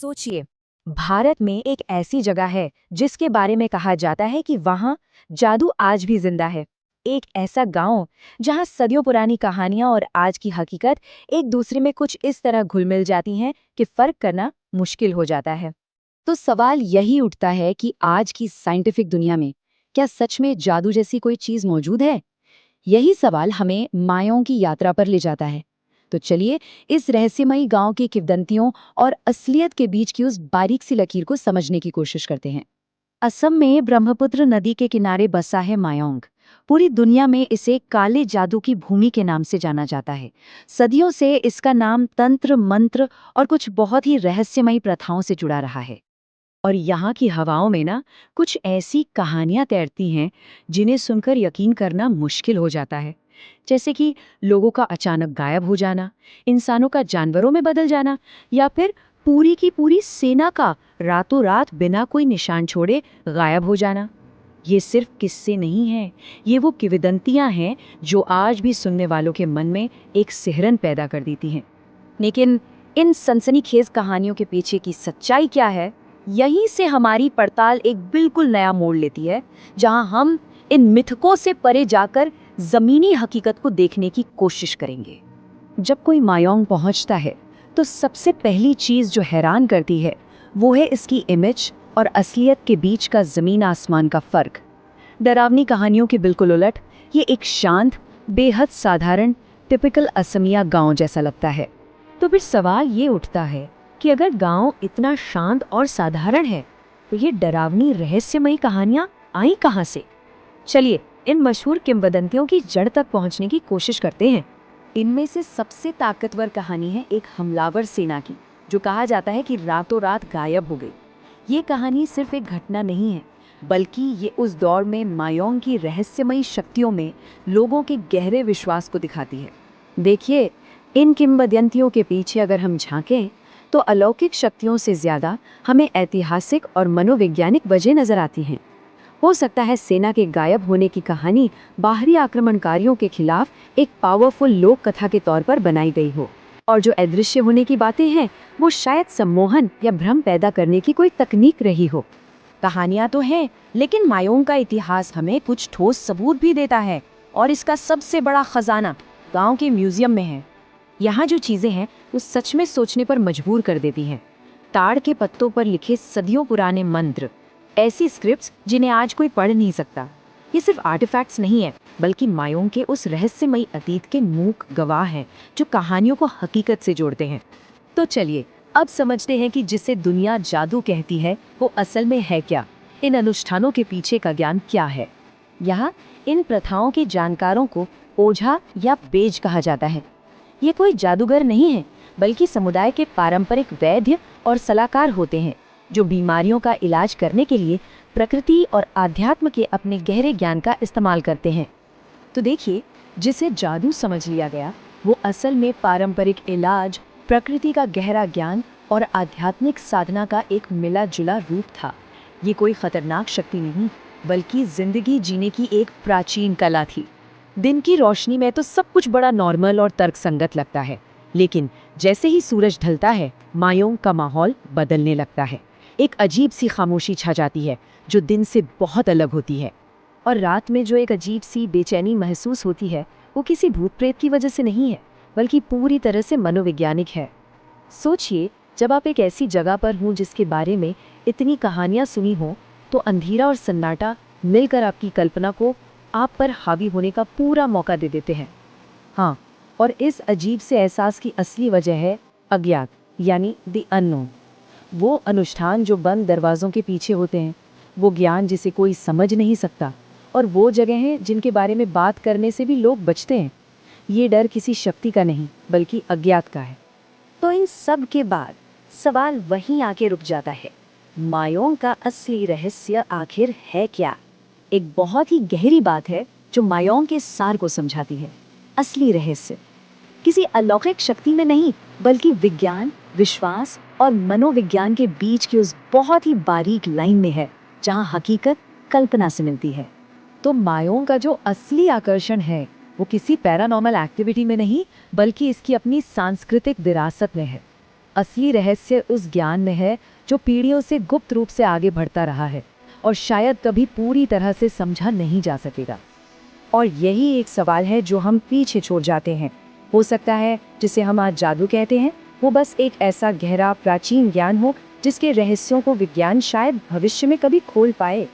सोचिए, भारत में एक ऐसी जगह है जिसके बारे में कहा जाता है कि वहां जादू आज भी जिंदा है। एक ऐसा गांव जहां सदियों पुरानी कहानियां और आज की हकीकत एक दूसरे में कुछ इस तरह घुल मिल जाती हैं कि फर्क करना मुश्किल हो जाता है। तो सवाल यही उठता है कि आज की साइंटिफिक दुनिया में क्या सच में जादू जैसी कोई चीज मौजूद है? यही सवाल हमें मायाओं की यात्रा पर ले जाता है। तो चलिए इस रहस्यमयी गांव की किंवदंतियों और असलियत के बीच की उस बारीक सी लकीर को समझने की कोशिश करते हैं। असम में ब्रह्मपुत्र नदी के किनारे बसा है मायोंग। पूरी दुनिया में इसे काले जादू की भूमि के नाम से जाना जाता है। सदियों से इसका नाम तंत्र, मंत्र और कुछ बहुत ही रहस्यमयी प्रथाओं से जुड़ा रहा है। और यहाँ की हवाओं में ना कुछ ऐसी कहानियां तैरती हैं जिन्हें सुनकर यकीन करना मुश्किल हो जाता है। जैसे कि लोगों का अचानक गायब हो जाना, इंसानों का जानवरों में बदल जाना, या फिर पूरी की पूरी सेना का रातों रात बिना कोई निशान छोड़े गायब हो जाना। ये सिर्फ किस्से नहीं हैं, ये वो किंवदंतियां हैं जो आज भी सुनने वालों के मन में एक सिहरन पैदा कर देती हैं। लेकिन इन सनसनीखेज कहानियों के पीछे की सच्चाई क्या है? यहीं से हमारी पड़ताल एक बिल्कुल नया मोड़ लेती है, जहां हम इन मिथकों से परे जाकर जमीनी हकीकत को देखने की कोशिश करेंगे। जब कोई मायोंग पहुंचता है तो सबसे पहली चीज जो हैरान करती है वो है इसकी इमेज और असलियत के बीच का जमीन आसमान का फर्क। डरावनी कहानियों के बिल्कुल उलट ये एक शांत, बेहद साधारण, टिपिकल असमिया गांव जैसा लगता है। तो फिर सवाल ये उठता है कि अगर गांव इतना शांत और साधारण है तो ये डरावनी रहस्यमयी कहानियां आई कहां से? चलिए इन मशहूर किंवदंतियों की जड़ तक पहुंचने की कोशिश करते हैं। इनमें से सबसे ताकतवर कहानी है एक हमलावर सेना की, जो कहा जाता है कि रातों रात गायब हो गई। ये कहानी सिर्फ एक घटना नहीं है, बल्कि ये उस दौर में मायोंग की रहस्यमयी शक्तियों में लोगों के गहरे विश्वास को दिखाती है। देखिए, इन किंवदंतियों के पीछे अगर हम झांकें तो अलौकिक शक्तियों से ज्यादा हमें ऐतिहासिक और मनोवैज्ञानिक वजह नजर आती हैं। हो सकता है सेना के गायब होने की कहानी बाहरी आक्रमणकारियों के खिलाफ एक पावरफुल लोक कथा के तौर पर बनाई गई हो, और जो अदृश्य होने की बातें हैं वो शायद सम्मोहन या भ्रम पैदा करने की कोई तकनीक रही हो। कहानियां तो हैं, लेकिन मायोंग का इतिहास हमें कुछ ठोस सबूत भी देता है, और इसका सबसे बड़ा खजाना गांव के म्यूजियम में है। यहाँ जो चीजें हैं वो सच में सोचने पर मजबूर कर देती हैं। ताड़ के पत्तों पर लिखे सदियों पुराने मंत्र, ऐसी स्क्रिप्ट्स जिन्हें आज कोई पढ़ नहीं सकता। ये सिर्फ आर्टिफैक्ट्स नहीं है, बल्कि मायोंग के उस रहस्यमयी अतीत के मूक गवाह हैं जो कहानियों को हकीकत से जोड़ते हैं। तो चलिए अब समझते हैं कि जिसे दुनिया जादू कहती है वो असल में है क्या। इन अनुष्ठानों के पीछे का ज्ञान क्या है। यहाँ इन प्रथाओं के जानकारों को ओझा या बेज कहा जाता है। ये कोई जादूगर नहीं है, बल्कि समुदाय के पारंपरिक वैद्य और सलाहकार होते हैं जो बीमारियों का इलाज करने के लिए प्रकृति और आध्यात्म के अपने गहरे ज्ञान का इस्तेमाल करते हैं। तो देखिए, जिसे जादू समझ लिया गया वो असल में पारंपरिक इलाज, प्रकृति का गहरा ज्ञान और आध्यात्मिक साधना का एक मिला जुला रूप था। ये कोई खतरनाक शक्ति नहीं, बल्कि जिंदगी जीने की एक प्राचीन कला थी। दिन की रोशनी में तो सब कुछ बड़ा नॉर्मल और तर्कसंगत लगता है, लेकिन जैसे ही सूरज ढलता है मायोंग का माहौल बदलने लगता है। एक अजीब सी खामोशी छा जाती है जो दिन से बहुत अलग होती है। और रात में जो एक अजीब सी बेचैनी महसूस होती है वो किसी भूत प्रेत की वजह से नहीं है, बल्कि पूरी तरह से मनोवैज्ञानिक है। सोचिए, जब आप एक ऐसी जगह पर हों जिसके बारे में इतनी कहानियां सुनी हो, तो अंधेरा और सन्नाटा मिलकर आपकी कल्पना को आप पर हावी होने का पूरा मौका दे देते हैं। हाँ, और इस अजीब से एहसास की असली वजह है अज्ञात, यानी द अननोन। वो अनुष्ठान जो बंद दरवाजों के पीछे होते हैं, वो ज्ञान जिसे कोई समझ नहीं सकता, और वो जगह हैं जिनके बारे में बात करने से भी लोग बचते हैं। ये डर किसी शक्ति का नहीं, बल्कि अज्ञात का है। तो इन सब के बाद सवाल वहीं आके रुक जाता है, मायोंग का असली रहस्य आखिर है क्या? एक बहुत ही गहरी बात है जो मायोंग के सार को समझाती है। असली रहस्य किसी अलौकिक शक्ति में नहीं, बल्कि विज्ञान, विश्वास और मनोविज्ञान के बीच की उस बहुत ही बारीक लाइन में है जहां हकीकत कल्पना से मिलती है। तो मायोंग का जो असली आकर्षण है वो किसी पैरानॉर्मल एक्टिविटी में नहीं, बल्कि इसकी अपनी सांस्कृतिक विरासत में है। असली रहस्य उस ज्ञान में है जो पीढ़ियों से गुप्त रूप से आगे बढ़ता रहा है और शायद कभी पूरी तरह से समझा नहीं जा सकेगा। और यही एक सवाल है जो हम पीछे छोड़ जाते हैं। हो सकता है जिसे हम आज जादू कहते हैं वो बस एक ऐसा गहरा प्राचीन ज्ञान हो जिसके रहस्यों को विज्ञान शायद भविष्य में कभी खोल पाए।